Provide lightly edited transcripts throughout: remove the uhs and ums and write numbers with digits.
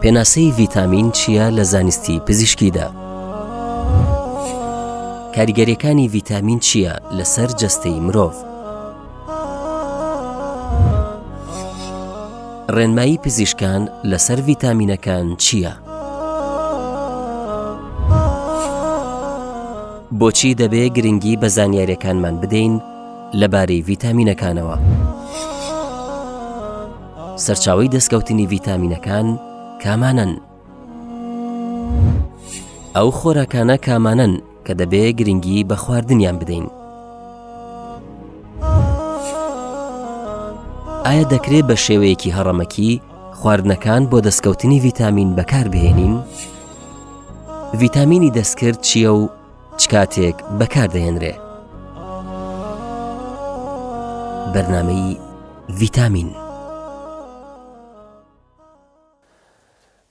پێناسەی ڤیتامین چییە لە زانستی پزیشکیدا؟ کاریگەریەکانی ڤیتامین چییە لەسەر جەستەی مرۆڤ؟ ڕێنمایی پزیشکان لەسەر ڤیتامینەکان چییە؟ بۆچی دەبێ گرنگی بە زانیاریەکانمان بدەین لەبارەی ڤیتامینەکانەوە؟ سەرچاوەی دەستکەوتنی ڤیتامینەکان کامانن؟ ئەو خۆراکانە کامانن کە دەبێ گرنگی بە خواردنیان بدەین؟ ئایا دەکرێت بە شێوەیەکی هەڕەمەکی خواردنەکان بۆ دەستکەوتنی ڤیتامین بەکاربهێنین؟ ڤیتامینی دەستکرد چییە و چ کاتێک بەکاردەهێنرێ؟ بەرنامەی ڤیتامین.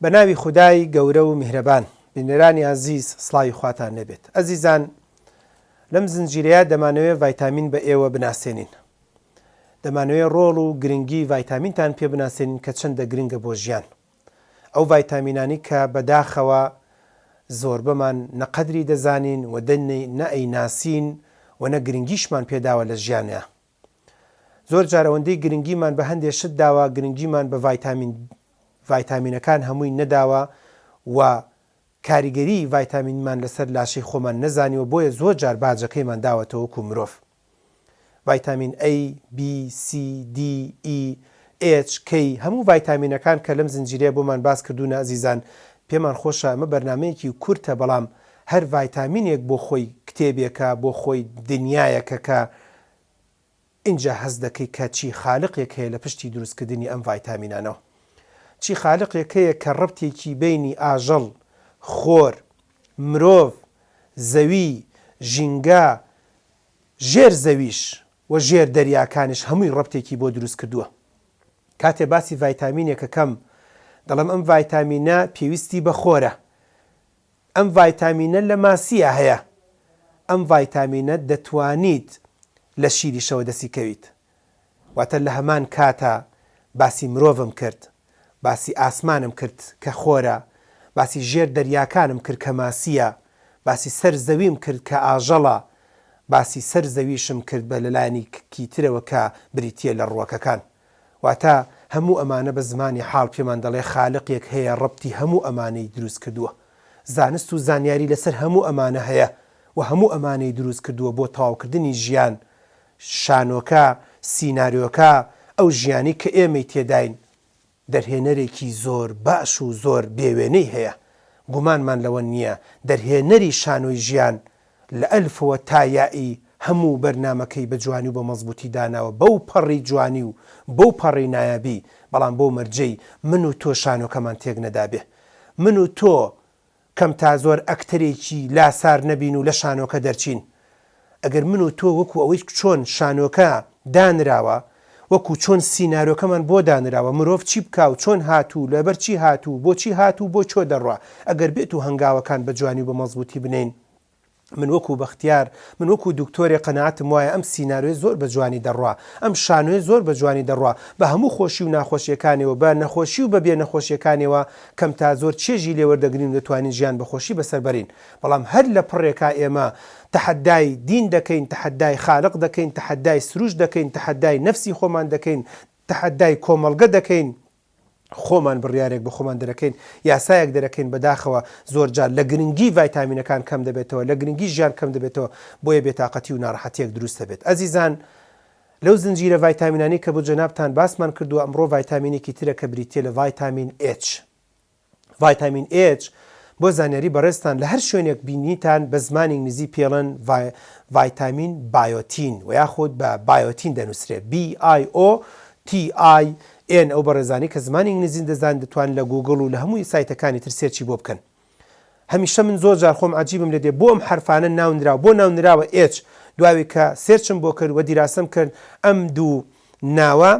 بە ناوی خودای گەورە و میهرەبان. بینەرانی عەزیز، سڵاوی خواتان نەبێت. ئەزیزان، لەم زنجیرەیە دەمانەوێت ڤایتامین بە ئێوە بناسێنین. دەمانەوێت ڕۆڵ و گرنگی ڤایتامینتان پێ بناسێنین کە چەندە گرنگە بۆ ژیان. ئەو ڤایتامینانی کە بەداخەوە زۆربەمان نەقەدری دەزانین و نەئەیناسین و نە گرنگیشمان پێداوە لە ژیانە. زۆر جار ئەوەندەی گرنگیمان بە هەندێک شت داوە، گرنگیمان بە ڤایتامینەکان هەمووی نەداوە و کاریگەری ڤایتامینمان لەسەر لاشەی خۆمان نەزانیوە، بۆیە زۆر جار باجەکەیمان داوەتەوە وەکو مرۆڤ. ڤایتامین A, B, C, D, E, H, K هەموو ڤایتامینەکان کە لەم زنجیرەیە بۆمان باس کردوونە ئەزیزان، پێمان خۆشە ئەمە بەرنامەیەکی کورتە، بەڵام هەر ڤایتامینێک بۆ خۆی کتێبێکە، بۆ خۆی دنیایەکە کە اینجا هەز دەکەی کە چی خالقێک هەیە لە پشتی دروستکردنی ئەم ڤایتامینانەوە. چی خالقێک هەیە کە ڕەبتێکی بینی ئاژەڵ، خۆر، مرۆڤ، زەوی، ژینگە، ژێر زەویش و ژێر دەریاکانش هەمووی ڕەبتێکی بۆ دروست کردووە. کاتێ باسی ڤایتامینێکەکەم دەڵێم ئەم ڤایتامینە پێویستی بە خۆرە، ئەم ڤایتامینە لە ماسیە هەیە، ئەم ڤایتامینە دەتوانیت لە شیریشەوە دەسی کەویت. واتە لە هەمان کاتە باسی مرۆڤم کرد، باسی ئاسمانم کرد کە خۆرە، باسی ژێر دەریاکانم کرد کە ماسیە، باسی سەر زەویم کرد کە ئاژەڵە، باسی سەر زەویشم کرد بە لەلایەنێکی ترەوە کە بریتیە لە ڕووەکەکان. واتە هەموو ئەمانە بە زمانی حاڵ پێمان دەڵێ خالقێک هەیە ڕەبتی هەموو ئەمانەی دروست کردووە. زانست و زانیاری لەسەر هەموو ئەمانە هەیە و هەموو ئەمانەی دروست کردووە بۆ تەواوکردنی ژیان، شانۆکە، سیناریۆکە، ئەو ژیانی کە ئێمەی تێداین. دەرهێنەرێکی زۆر باش و زۆر بێوێنەی هەیە، گومانمان لەوە نییە دەرهێنەری شانۆی ژیان لە ئەلفەوە تا یائی هەموو بەرنامەکەی بە جوانی و بە مەزبوطی داناوە، بەو پەڕی جوانی و بەو پەڕی نایابی، بەڵام بۆ مەرجەی من و تۆ شانۆکەمان تێک نەدابێ. من و تۆ کەم تا زۆر ئەکتەرێکی لاسار نەبین و لە شانۆکە دەرچین. ئەگەر من و تۆ وەکو ئەوەی چۆن شانۆکە دانراوە، وەکو چۆن سیناریۆکەمان بۆ دانراوە، مرۆڤ چی بکا و چۆن هاتوو، لەبەر چی هاتوو، بۆچی هاتوو، بۆ چۆ دەڕوا، ئەگەر بێت و هەنگاوەکان بە جوانی و بە مەزبوطی بنین، من وەکو بەختیار، من وەکو دکتۆری قەنەعەتم وایە ئەم سیناریۆی زۆر بە جوانی دەڕوا، ئەم شانۆی زۆر بە جوانی دەڕوا، بە هەموو خۆشی و ناخۆشیەکانەوە، بە نەخۆشی و بە بێ نەخۆشیەکانەوە کەم تا زۆر چێژی لێوەردەگرین و دەتوانین ژیان بەخۆشی بەسەربەرین. بەڵام هەر لە پڕێکا ئێمە تەحەدای دین دەکەین، تەحەدای خالق دەکەین، تەحەدای سروش دەکەین، تەحەدای نەفسی خۆمان دەکەین، تەحەدای کۆمەڵگە دەکەین، خۆمان بڕیارێک بە خۆمان دەرەکەین، یاسایەک دەرەکەین، بەداخەوە زۆر جار لە گرنگی ڤایتامینەکان کەم دەبێتەوە، لە گرنگی ژیان کەم دەبێتەوە، بۆیە بێتاقەتی و ناڕەحەتیەک دروست دەبێت. ئەزیزان، لەو زنجیرە ڤایتامینانی کە بۆ جەنابتان باسمان کردووە، ئەمڕۆ ڤایتامینێکی ترە کە بریتیە لە ڤایتامین H. ڤایتامین H بۆ زانیاری بەڕێستان لە هەر شوێنێک بینیتان بە زمانی ئینگلیزی پێڵێن ڤایتامین بایۆتین و یاخود بە بایۆتین دەنووسرێت BIOTIN. ئەو بەڕێزانی کە زمانی ئینگلیزی دەزان دەتوان لە گوگڵ و لە هەمووی سایتەکانی تر سێرچی بۆ بکەن. هەمیشە من زۆر جار خۆم عەجیبم لێ دێ بۆ ئەم حرفانە ناونراوە، بۆ ناونراوە H، دواوی کە سێرچم بۆ کرد و دیراسەم کرد، ئەم دوو ناوە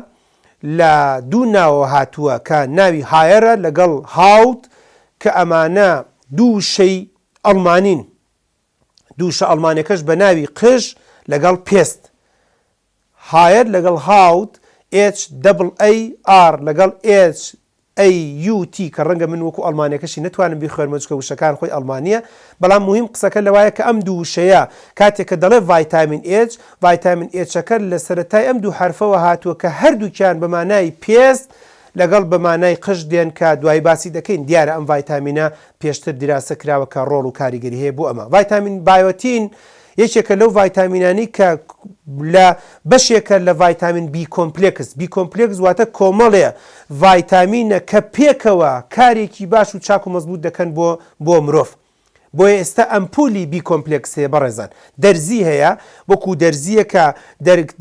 لە دوو ناوە هاتووە کە ناوی هایەرە لەگەڵ هاوت، کە ئەمانە دوو شەی ئەڵمانین، دوو شە ئەڵمانیەکەش بە ناوی قژ لەگەڵ پێست، هایر لەگەڵ هاوت، HAAR لەگەڵ AUT کە ڕەنگە من وەکو ئەڵمانیەکەشی نتوانم بیخوێنمە چکە وشەکان خۆی ئەڵمانیە بەڵام مهم قسەکە لەوایە کە ئەم دوو وشەیە کاتێک کە دەڵێ ڤایتامین H ڤایتامین Hەکە لە سەرەتای ئەم دوو حرفەوە هاتووە کە هەردووکیان بە مانای پێست لەگەڵ بە مانای قش دێن کە دوای باسی دەکەین دیارە ئەم ڤایتامینە پێشتر دیراسە کراوە کە ڕۆڵ و کاریگەری هەیە بۆ ئەمە ڤایتامین بایۆتین یەکێکە لەو ڤایتامینانی کە لە بەشێکە لە ڤایتامین B کۆمپلێکس B کۆمپلێکس واتە کۆمەڵێ ڤایتامینە کە پێکەوە کارێکی باش و چاک و مەزبوط دەکەن بۆ مرۆڤ بۆیە ئێستا ئەمپولی B کۆمپلێکس هەیە بەڕێزان دەرزی هەیە وەکو دەرزیەکە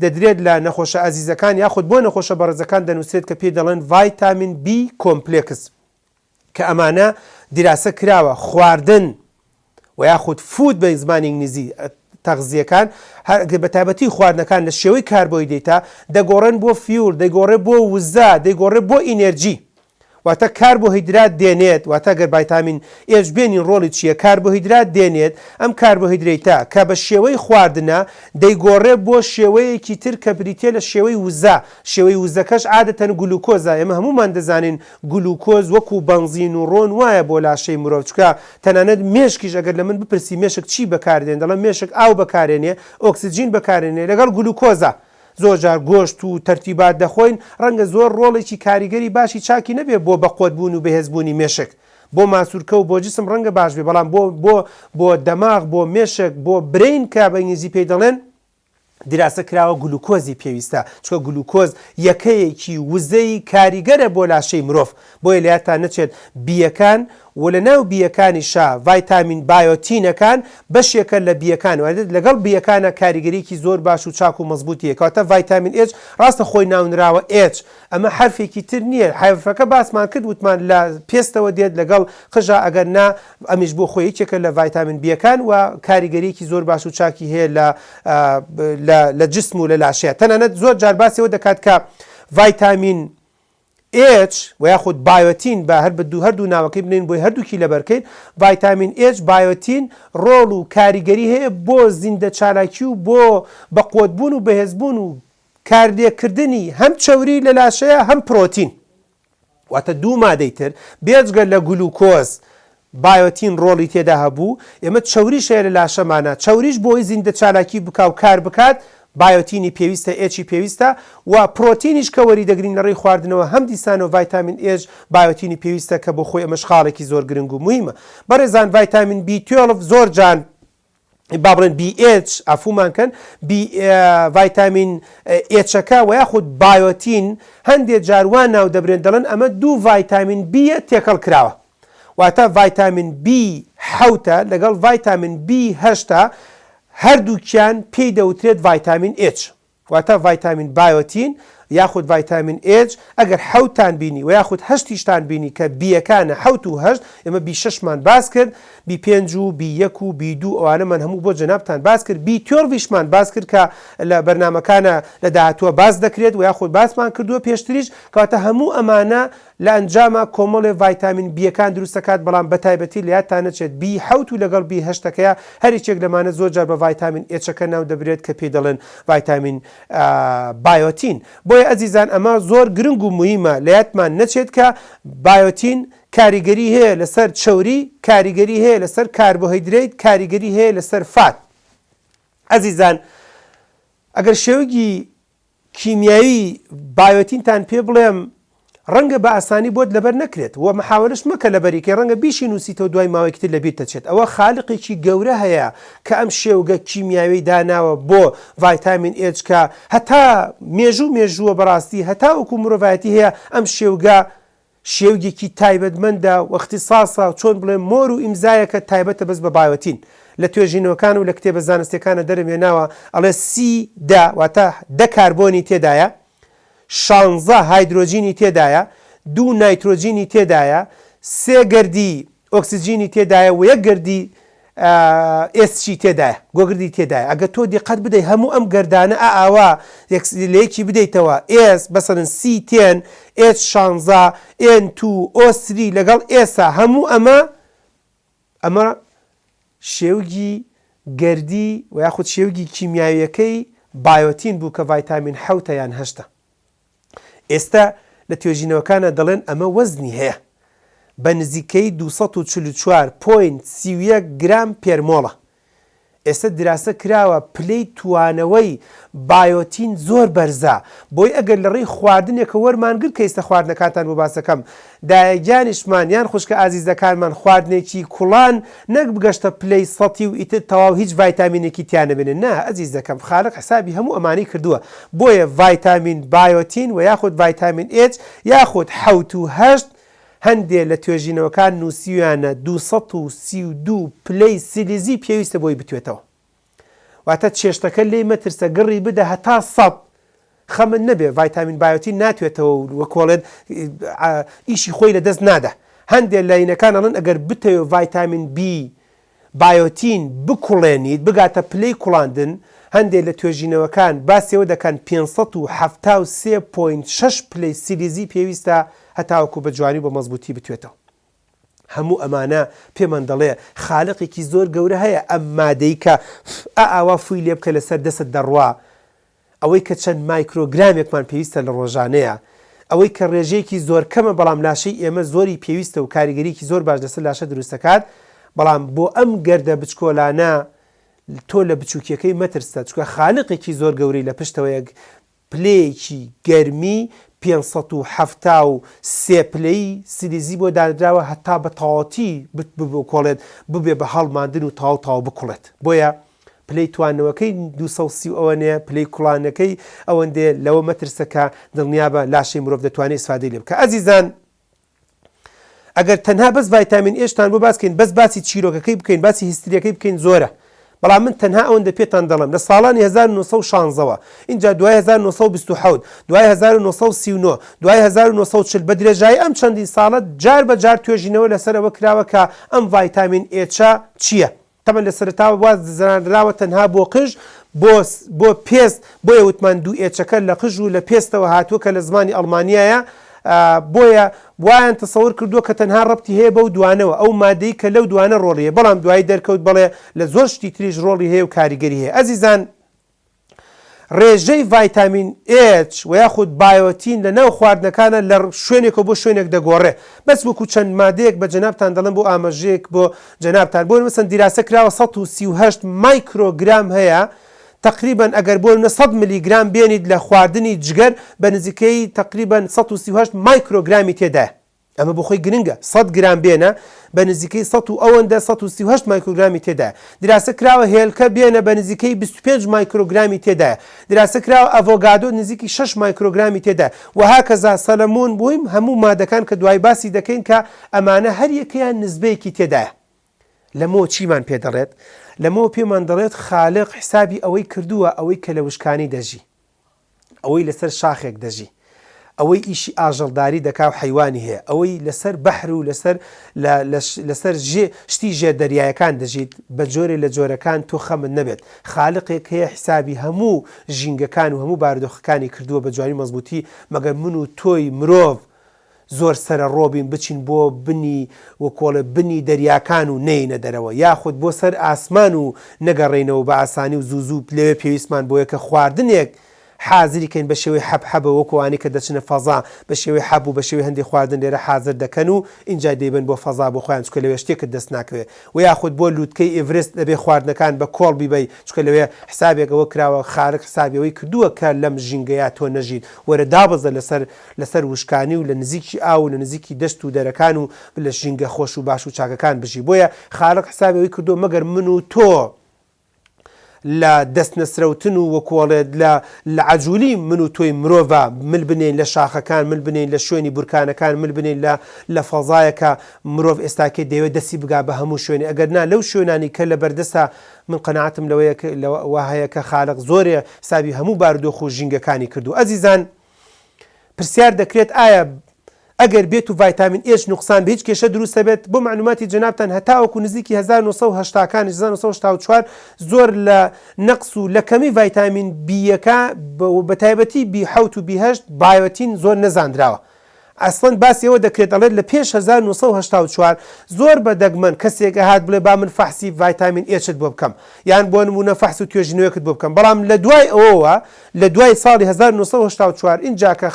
دەدرێت لە نەخۆشە ئازیزەکان یاخود بۆ نەخۆشە بەڕێزەکان دەنووسێت کە پێ دەڵێن ڤایتامین B کۆمپلێکس کە ئەمانە دیراسە کراوە خواردن و یاخود فود بە زمانی ئینگلیزی تەغزیەکان بە تایبەتی خواردنەکان لە شێوەی کاربۆهیدرێتە دەگۆڕن بۆ فیول دەیگۆڕێ بۆ وزە دەیگۆڕێ بۆ ئینەرژی واتە کاربۆهیدرات دێنێت واتە گەر ڤایتامین H بێنین ڕۆڵی چییە کاربۆهیدرات دێنێت ئەم کاربۆهیدرێتە کە بە شێوەی خواردنە دەیگۆڕێ بۆ شێوەیەکی تر کە بریتێ لە شێوەی وزە شێوەی وزەکەش عادەتەن گلوکۆزە ئێمە هەمومان دەزانین گلوکۆز وەکو بەنزین و ڕۆن وایە بۆ لاشەی مرۆڤ چکە تەنانەت مێشکیش ئەگەر لە من بپرسی مێشک چی بەکاردێن دەڵێن مێشک ئاو بەکارێنێ ئۆکسجین بەکارێنێ لەگەڵ گلوکۆزە زۆر جار گۆشت و تەرتیبات دەخۆین ڕەنگە زۆر ڕۆڵێکی کاریگەری باشی چاکی نەبێت بۆ بەقۆتبوون و بەهێزبوونی مێشک بۆ ماسوورکە و بۆ جسم ڕەنگە باش بێ بەڵام بۆ دەماغ بۆ مێشک بۆ برین کە بە ئینگلیزی پێی دەڵێن دیراسە کراوە گلوکۆزی پێویستە چکە گلوکۆز یەکەیەکی وزەی کاریگەرە بۆ لاشەی مرۆڤ بۆیە لەیادتان نەچێت بیەکان و لە ناو بیەکانیشا ڤایتامین بایۆتینەکان بەشێکە لە بیەکان وارد لەگەڵ بیەکانە کاریگەریکی زۆر باش و چاک و مەزبوطیە کەواتە ڤایتامین H ڕاستە خۆی ناونراوە H ئەمە حرفێکی تر نییە حرفەکە باسمان کرد وتمان لە پێستەوە دێت لەگەڵ قژە ئەگەر نا ئەمیش بۆ خۆی یەکێکە لە ڤایتامین بیەکان و کاریگەریکی زۆر باش و چاکی هەیە لە جسم و لە لاشەیە تەنانەت زۆر جار باسیەوە دەکات کە ڤایتامین H و یاخود بایۆتین بە هەردوو ناوەکەی بنین بۆی هەردووکی لەبەرکەین ڤایتامین H بایۆتین ڕۆڵ و کاریگەری هەیە بۆ زیندە چالاکی و بۆ بەقۆتبوون و بەهێزبوون و کاردێکردنی هەم چەوری لە لاشەیە هەم پرۆتین واتە دوو مادەی تر بێجگە لە گلوکۆز بایۆتین ڕۆڵی تێدا هەبوو ئێمە چەوریش هەیە لە لاشەمانە چەوریش بۆی زیندە چالاکی بک و کار بکات بایۆتینی پێویستە ئێچی پێویستە و پرۆتینیش کە وەری دەگرین لە ڕێی خواردنەوە هەم دیسانەوە ڤایتامین H بایۆتینی پێویستە کە بۆ خۆی ئەمەش خاڵێکی زۆر گرنگ و مهمە بەڕێزان ڤایتامین B12 زۆر جان با بڵێن BH ئافومان کەن ڤایتامین Hەکە و یاخود بایۆتین هەندێک جاروان ناو دەبرێن دەڵێن ئەمە دوو ڤایتامین B تێکەڵ کراوە واتە ڤایتامین B7 لەگەڵ ڤایتامین B8 هەردووکیان پێی دەوترێت ڤایتامین H واتە ڤایتامین بایۆتین یاخود ڤایتامین H ئەگەر حەوتان بینی و یاخود هەشتیشتان بینی کە بیەکانە حەوت و هەشت ئێمە B6مان باس کرد B5 و B1 و B2 ئەوانەمان هەموو بۆ جەنابتان باس کرد B12شمان باس کرد کە لە بەرنامەکانە لە داهاتووە باس دەکرێت و یاخود باسمان کردووە پێشتریش کەواتە هەموو ئەمانە لە ئەنجامە کۆمەڵێ ڤایتامین بیەکان دروست دەکات بەڵام بەتایبەتی لە یادتان نەچێت B7 و لەگەڵ B8ەکەیە هەریچێک لەمانە زۆر جار بە ڤایتامین Hەکە ناو دەبرێت کە پێی دەڵێن ڤایتامین بایۆتین بۆیە ئەزیزان ئەمە زۆر گرنگ و مهمە لە یادمان نەچێت کە بایۆتین کاریگەری هەیە لەسەر چەوری کاریگەری هەیە لەسەر کاربۆهیدرێت کاریگەری هەیە لەسەر فات ئەزیزان ئەگەر شێوەیەکی کیمیایی بایۆتینتان پێ بڵێم ڕەنگە بە ئاسانی بۆت لەبەر نەکرێت و محاولش مەکە لەبەریکە ڕەنگە بیشی نووسیتەوە دوای ماوەیەکتر لەبیر دەچێت ئەوە خاڵقێکی گەورە هەیە کە ئەم شێوگە کیمیاوی داناوە بۆ ڤایتامین H کە هەتا مێژووە بەڕاستی هەتا وەکو مرۆڤایەتی هەیە ئەم شێوگە شێوگێکی تایبەتمەندە و اختصاسە چۆن بڵێن مۆر و ئیمزایەکە تایبەتە بەس بە بایۆتین لە توێژینەوەکان و لە کتێبە زانستیەکانە دەرمێناوە ئەڵێ C واتە 10 کاربۆنی تێدایە 16 هایدرۆجینی تێدایە 2 نایترۆجینی تێدایە 3 گەردی ئۆکسجینی تێدایە و 1 گەردی ئێسچی تێدایە گۆگردی تێدایە ئەگە تۆ دیقەت بدەیت هەموو ئەم گەردانە ئاوا لەیەکی بدەیتەوە ئێس بەسەرن C10 H16 N2 O3 لەگەڵ ئێسا هەموو ئەمە شێوگی گەردی و یاخود شێوگی کیمیاویەکەی بایۆتین بوو کە ڤایتامین حەوتە یان هەشتە ئێستا لە توێژینەوەکانە دەڵێن ئەمە وەزنی هەیە بە نزیکەی 244.31 گرام پێرمۆڵە. ئێستا دراسە کراوە پلەی توانەوەی بایۆتین زۆر بەرزە بۆی ئەگەر لە ڕێی خواردنێکە وەرمانگر کە ئێستا خواردنەکانتان بۆ باسەکەم دایەگیانیشمان یان خوشکە ئازیزەکانمان خواردنێکی کوڵان نەک بگەشتە پلەی سەتی و ئیتر تەواو هیچ ڤایتامینێکی تیانە بێنن نا ئەزیزەکەم خالق حسابی هەموو ئەمانەی کردووە بۆیە ڤایتامین بایۆتین و یاخود ڤایتامین H یاخود 7 هەندێ لە توێژینەوەکان نووسیویانە 232 پلەی سیلیزی پێویستە بۆی بتوێتەوە واتە چێشتەکە لێی مەترسە گڕی بدە هەتا 100 خەمن نەبێ ڤایتامین بایۆتین ناتوێتەوە وەکۆڵێن ئیشی خۆی لە دەست نادە. هەندێک لاینەکان ئەڵەن ئەگەر بتەوێ ڤایتامین B بایۆتین بکوڵێنیت بگاتە پلەی کوڵاندن هەندێک لە توێژینەوەکان باسیەوە دەکەن 573.6 پلەی سیلیزی پێویستە هەتاوەکو بە جوانی بە مەزبوطی بتوێتەوە. هەموو ئەمانە پێمان دەڵێ خالقێکی زۆر گەورە هەیە ئەم مادەی کە ئاوا فووی لێ بکە لەسەر دەست دەڕوا ئەوەی کە چەند مایکرۆگرامێکمان پێویستە لە ڕۆژانەیە ئەوەی کە ڕێژەیەکی زۆر کەمە بەڵام لاشەی ئێمە زۆری پێویستە و کاریگەریکی زۆر باش لەسەر لاشە دروستەکات بەڵام بۆ ئەم گەردە بچکۆلانە تۆ لە بچووکیەکەی مەترسە چکە خالقێکی زۆر گەورەی لە پشتەوەیەک پلەیەکی گەرمی 573 پلەی سیلیزی بۆ دادراوە هەتا بە تەواوەتی بکۆڵێت ببێ بە هەڵماندن و تاو بکوڵێت بۆیە پلەی توانەوەکەی 230 ئەوەنەیە پلەی کوڵانەکەی ئەوەندێ لەوە مەترسەکە دڵنیابە لاشەی مرۆڤ دەتوانێت ئیسفادەی لێ بکە. ئەزیزان ئەگەر تەنها بەس ڤایتامین ئێشتان بۆ باسکەین بەس باسی چیرۆکەکەی بکەین باسی هیستریەکەی بکەین زۆرە بەڵام من تەنها ئەوەندە پێتان دەڵم لە ساڵانی 1916ەوە اینجا دوای 1927 دوای 1939 دوای 1940 بە درێژایی ئەم چەندین ساڵە جار بە جار توێژینەوە لەسەرەوە کراوە کە ئەم ڤایتامین ئێچە چییە؟ تەمەن لە سەرتاوە واز زانراوە تەنها بۆ قژ بۆ پێست بۆیە وتمان دوو ئێچەکە لە قژ و لە پێستەوە هاتووە کە لە زمانی ئەڵمانیایە بۆیە وایان تەسەور کردووە کە تەنها ڕەبتی هەیە بەو دوانەوە ئەو مادەی کە لەو دوانە ڕۆڵیە بەڵام دوای دەرکەوت بڵێ لە زۆر شتی تریش ڕۆڵی هەیە و کاریگەری هەیە. ئەزیزان ڕێژەی ڤایتامین H و یاخود بایۆتین لە ناو خواردنەکانە لە شوێنێک بۆ شوێنێک دەگۆڕێ بەس وەکو چەند مادەیەک بە جەنابتان دەڵێن بۆ ئاماژەیەک بۆ جەنابتان بۆ مەسەن دیراسە کراوە 138 مایکرۆگرام هەیە تقریبا ئەگەر بۆ 100 میلیگرام بێنیت لە خواردنی جگەر بە نزیکەی تقریبا 138 مایکرۆگرامی تێدایە ئەمە بۆ خۆی گرنگە 100 گرام بێنە بە نزیکەی 100 و ئەوەندە 138 مایکرۆگرامی تێدایە. دراسە کراوە هێلکە بێنە بە نزیکەی 25 مایکرۆگرامی تێدایە. دراسە کراوە ئەڤۆگادۆ نزیکی 6 مایکرۆگرامی تێدایە وها کەزا سەلەمۆن بوویم هەموو مادەکان کە دوای باسی دەکەین کە ئەمانە هەر یەکەیان نزبەیەکی تێدایە. لەمەوە چیمان پێ دەڵێت؟ لەمەوە پێمان دەڵێت خالق حسابی ئەوەی کردووە ئەوەی کە لە وشکانی دەژی ئەوەی لەسەر شاخێک دەژی ئەوەی ئیشی ئاژەڵداری دەکا و حیوانی هەیە ئەوەی لەسەر بەحر و لەسەر شتی ژێر دەریایەکان دەژیت بە جۆرێ لە جۆرەکان تۆ خەمت نەبێت خالقێک هەیە حسابی هەموو ژینگەکان و هەموو بارودۆخەکانی کردووە بە جوانی مەزبوطی مەگەر من و تۆی مرۆڤ زۆر سرە ڕۆبین بچین بۆ بنی وەکۆڵە بنی دەریاکان و نەینە دەرەوە یاخود بۆ سەر ئاسمان و نەگەڕێنەوە بە ئاسانی و زوو لەوێ پێویستمان بۆیە کە خواردنێک حازریکەین بە شێوەی حەبحەبە وەکوانی کە دەچنە فەزا بە شێوەی حەب و بە شێوەی هەندێک خواردن لێرە حازر دەکەن و اینجا دەیبن بۆ فەزا بۆ خۆیان چکە لەوێ شتێکت دەست ناکەوێت و یاخود بۆ لووتکەی ئێڤرست دەبێ خواردنەکان بە کۆڵ بیبەی چکە لەوێ حسابێکەوە کراوە خالق حسابەوەی کردووە کە لەم ژینگەیە تۆ نەژیت وەرە دابەزە لەسەر وشکانی و لە نزیکی ئاو و لە نزیکی دەست و دەرەکان و لە ژینگە خۆش و باش و چاکەکان بژی بۆیە خالق حسابەوەی کردووە مەگەر من و تۆ لە دەست نەسرەوتن و وەکۆڵێت لە عجوولی من و تۆی مرۆڤ مل بنین لە شاخەکان مل بنین لە شوێنی بورکانەکان مل بنین لە فەزایەکە مرۆڤ ئێستاکە دەیەوێت دەستی بگا بە هەموو شوێنی ئەگەر نا لەو شوێنانی کە لە بەردەسە من قەناعەتم لەوە هەیە کە خالق زۆرێ حسابی هەموو بارودۆخ و ژینگەکانی کردو. ئەزیزان پرسیار دەکرێت ئایا ئەگەر بێت و ڤایتامین H نوقسان بە هیچ کێشە دروستە بێت بۆ معلوماتی جەنابتان هەتاوەکو نزیکی 1970کان 1974 زۆر لە نەقس و لە کەمی ڤایتامین بیەکە بە تایبەتی B7 و B8 بایۆتین زۆر نەزاندراوە ئەسڵەن باسیەوە دەکرێت دەڵێت لە پێش 1984 زۆر بەدەگمەن کەسێک هات بڵێ با من فەحسی ڤایتامین ئێچت بۆ بکەم یان بۆ نمونە فەحس و توێژینەوەیەکت بۆ بکەم بەڵام لە دوای ئەوەوە لە دوای ساڵی 1984 اینجا کە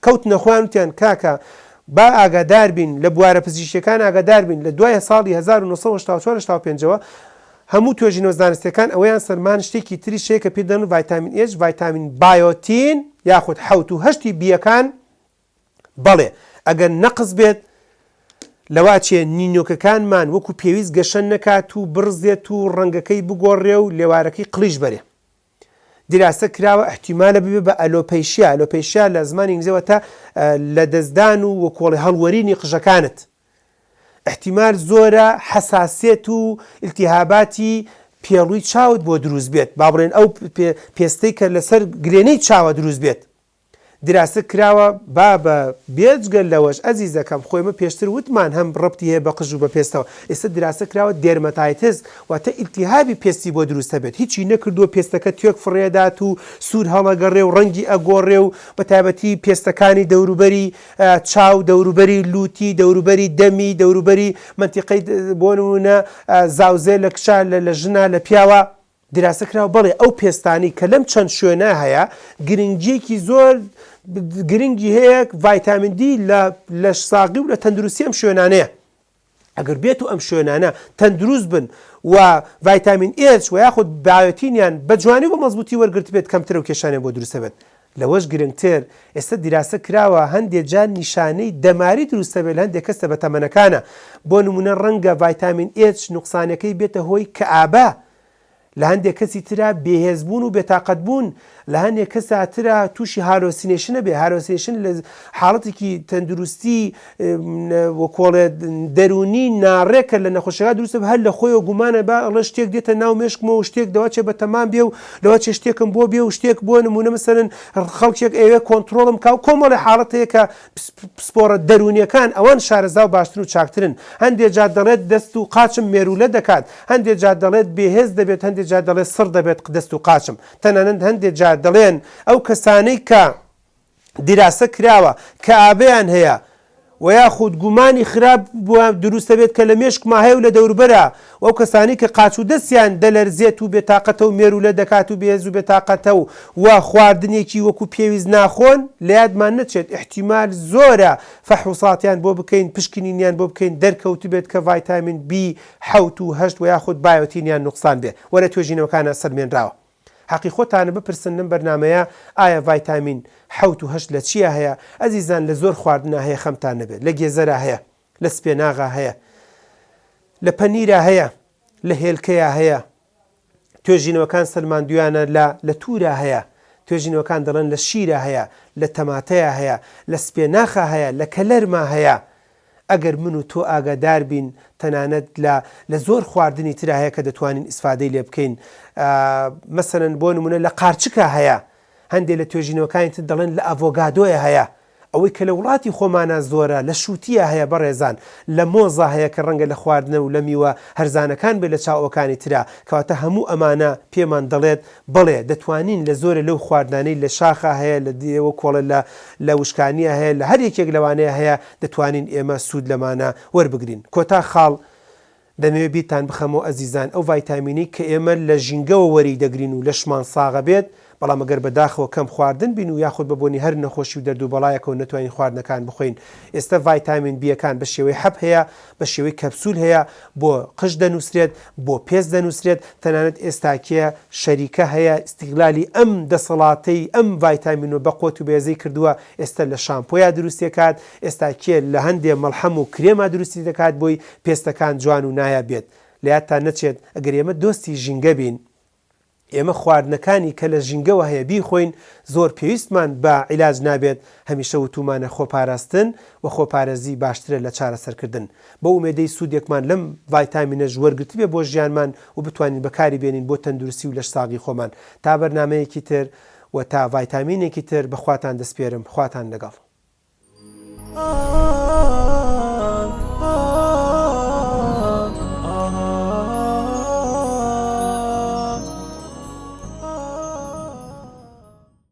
کەوتنە خۆیان وتیان کاکە با ئاگادار بین لە بوارە پزیشکیەکان ئاگادار بین لە دوای ساڵی 1984 هەموو توێژینەوە زانستیەکان ئەوەیان سەرمان شتێکی تری شەیە کە پێ دەڵێن ڤایتامین ئێچ ڤایتامین بایۆتین یاخود حەوت و هەشتی بیەکان بەڵێ ئەگەر نەقز بێت لەوا چێ نینۆکەکانمان وەکو پێویست گەشەن نەکات و برزێت و ڕەنگەکەی بگۆڕێ و لێوارەکەی قلیش بەرێ دیراسە کراوە احتیمالە ببێ بە ئەلۆپەیشیا لە زمانی ئینگلیزیەوە تا لە دەستدان و وەکۆڵی هەڵوەرینی قژەکانت احتیمال زۆرە حەساسیت و التیهاباتی پێڵووی چاوت بۆ دروست بێت با بڵێن ئەو پێستەی کە لەسەر گرێنەی چاوە دروست بێت دراسە کراوە با بە بێجگەل لەوەش ئەزیزەکەم خۆیمە پێشتر وتمان هەم ڕەبتی هەیە بە قژ و بە پێستەوە ئێستا دراسە کراوە دێرمەتایتس واتە ئیلتیهابی پێستی بۆ دروستە بێت هیچی نەکردووە پێستەکە توێک فڕێدات و سوور هەڵەگەڕێ و ڕەنگی ئەگۆڕێ و بە تایبەتی پێستەکانی دەوروبەری چاو دەوروبەری لوتی دەوروبەری دەمی دەوروبەری منتیقەی بۆ نمونە زاوزێ لە کچە لە ژنا لە پیاوە دراسە کراوە بەڵێ ئەو پێستانی کە لەم چەند شوێنە هەیە گرنگیەکی زۆر گرنگی هەیە ڤایتامین دی لە ساغی و لە تەندروستی ئەم شوێنانەیە ئەگەر بێت و ئەم شوێنانە تەندروست بن و ڤایتامین ئێچ و یاخود بایۆتینیان بە جوانی و بە مەزبوطی وەرگرت بێت کەمترە و کێشانێ بۆ دروستە بێت لەوەش گرنگتر ئێستا دیراسە کراوە هەندێک جان نیشانەی دەماری دروستە بێت لە هەندێک کەسە بە تەمەنەکانە بۆ نمونە ڕەنگە ڤایتامین ئێچ نوقسانەکەی بێتە هۆی کەئابە لە هەندێک کەسی ترا بێهێزبوون و بێتاقەت بوون لە هەندێک کەسا ترا تووشی هالۆسینێشنە بێ هالۆسینێشن لە حاڵەتێکی تەندروستی وەکۆڵێ دەرونی ناڕێکە لە نەخۆشیەکە دروستە هەر لە خۆیەوە گومانە با ئەڵە شتێک دێتە ناو مێشکمەوە شتێک دەواچێ بە تەمام بێ و لەوە چێ شتێکم بۆ بێ و شتێک بۆ نمونە مەسەرەن خەڵکێک ئەوێ کۆنتترۆڵم کا و کۆمەڵی حاڵەتەیە کە پسپۆرە دەرونیەکان ئەوان شارەزا و باشتر و چاکترن هەندێک جات دەڵێت دەست و قاچم مێرولە دەکات هەندێک جات دەڵێت بێهێز دەبێت هەندێک جات دەڵێت سڕ دەبێت دەست و قاچم تەنانەت هەندێک جات دەڵێن ئەو کەسانەی کە دیراسە کراوە کە ئابیان هەیە و یاخود گومانی خراپ دروستە بێت کە لە مێشکما هەیە و لە دەوروبەرە ئەو کەسانی کە قاچ و دەستیان دەلەرزێت و بێتاقەتە و مێرولە دەکات و بێز و بێتاقەتە و خواردنێکی وەکو پێویست ناخۆن لە یادمان نەچێت احتیمال زۆرە فەحوساتیان بۆ بکەین پشکنینیان بۆ بکەین دەرکەوت بێت کە ڤایتامین بی حەوت و هەشت و یاخود بایۆتینیان نوقسان بێ وەرە توێژینەوەکانە سەرمێنراوە حەقی خۆتانە بپرسن لەم بەرنمەیە ئایا ڤایتامین حەوت و هەشت لە چیە هەیە ئەزیزان لە زۆر خواردنە هەیە خەمتان نەبێت لە گێزەرە هەیە لە سپێناغا هەیە لە پەنیرە هەیە لە هێلکەیە هەیە توێژینەوەکان سەلماندویانە لە تورە هەیە توێژینەوەکان دەڵێن لە شیرە هەیە لە تەماتەیە هەیە لە سپێناخە هەیە لە کەلەرما هەیە ئەگەر من و تۆ ئاگادار بین تەنانەت لە زۆر خواردنی ترا هەیە کە دەتوانین ئیسفادەی لێ بکەین مەسەرەن بۆ نمونە لە قارچکە هەیە هەندێک لە توێژینەوەکانی تر دەڵێن لە ئەڤۆگادۆیە هەیە ئەوەی کە لە وڵاتی خۆمانە زۆرە لە شووتیە هەیە بەڕێزان لە مۆزە هەیە کە ڕەنگە لە خواردنە و لە میوە هەرزانەکان بێ لە چاوەکانی ترا کەواتە هەموو ئەمانە پێمان دەڵێت بڵێ دەتوانین لە زۆرە لەو خواردانەی لە شاخە هەیە لە دیەوە کۆڵە لە وشکانیە هەیە لە هەر یەکێک لەوانەیە هەیە دەتوانین ئێمە سوود لەمانە وەربگرین کۆتا خاڵ دەمەوێت بیتان بخەمەوە ئەزیزان ئەو ڤایتامینی کە ئێمە لە ژینگەوە وەری دەگرین و لە شمان ساغە بێت بەڵام ئەگەر بەداخەوە کەم خواردن بین و یاخود بەبوونی هەر نەخۆشی و دەرد و بەڵایەکەوە نەتوانین خواردنەکان بخۆین ئێستا ڤایتامین بیەکان بە شێوەی حەب هەیە بە شێوەی کەپسول هەیە بۆ قژ دەنووسرێت بۆ پێست دەنووسرێت تەنانەت ئێستاکیە شەریکە هەیە ئیستیغلالی ئەم دەسەڵاتەی ئەم ڤایتامین و بە قوت و بێزەی کردووە ئێستا لە شامپۆیا دروستی دەکات ئێستاکیە لە هەندێک مەڵحەم و کرێما دروستی دەکات بۆی پێستەکان جوان و نایە بێت لە یادتان نەچێت ئەگەر ئێمە دۆستی ژینگە بین ئێمە خواردنەکانی کە لە ژینگەوە هەیە بیخۆین زۆر پێویستمان بە عیلاج نابێت هەمیشە وتومانە خۆپاراستن و خۆپارێزی باشترە لە چارەسەرکردن بە ئومێدەی سوودێکمان لەم ڤایتامینە وەرگرت بێ بۆ ژیانمان و بتوانین بەکاری بێنین بۆ تەندروستی و لە ساغی خۆمان تا بەرنامەیەکی تر و تا ڤایتامینێکی تر بەخواتان دەسپێرم خواتان لەگەڵ